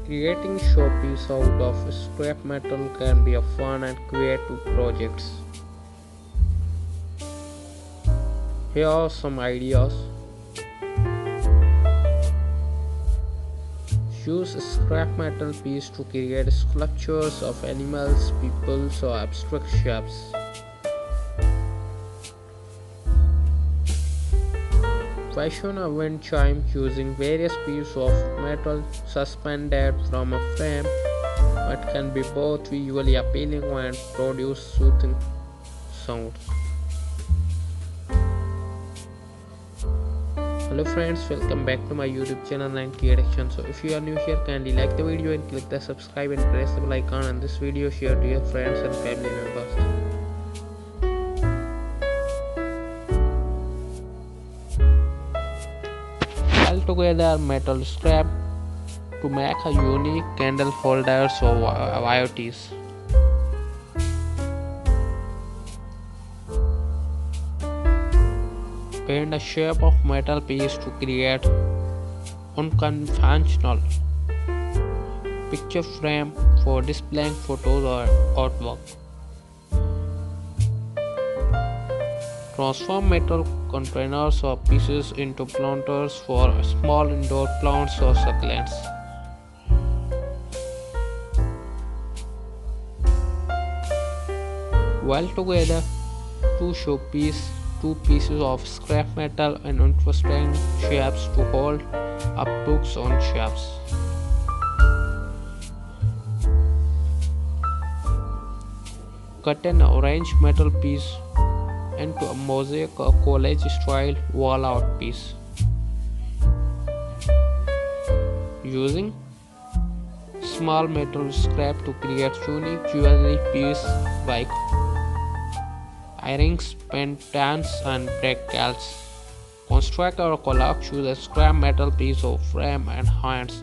Creating showpiece out of scrap metal can be a fun and creative project. Here are some ideas. Use scrap metal piece to create sculptures of animals, people, or abstract shapes. Fashion a wind chime using various pieces of metal suspended from a frame. It can be both visually appealing and produce soothing sounds. Hello friends, welcome back to my YouTube channel 90 Action. So if you are new here, kindly like the video and click the subscribe and press the bell icon, and this video share to your friends and family members. All together metal scrap to make a unique candle holders or IoTs. Paint a shape of metal piece to create unconventional picture frame for displaying photos or artwork. Transform metal containers or pieces into planters for small indoor plants or succulents. Weld together two pieces of scrap metal in interesting shapes to hold up books on shelves. Cut an orange metal piece into a mosaic or college style wall art piece. Using small metal scrap to create unique jewelry pieces like earrings, pendants, and bracelets. Construct or collage use a scrap metal piece of frame and hands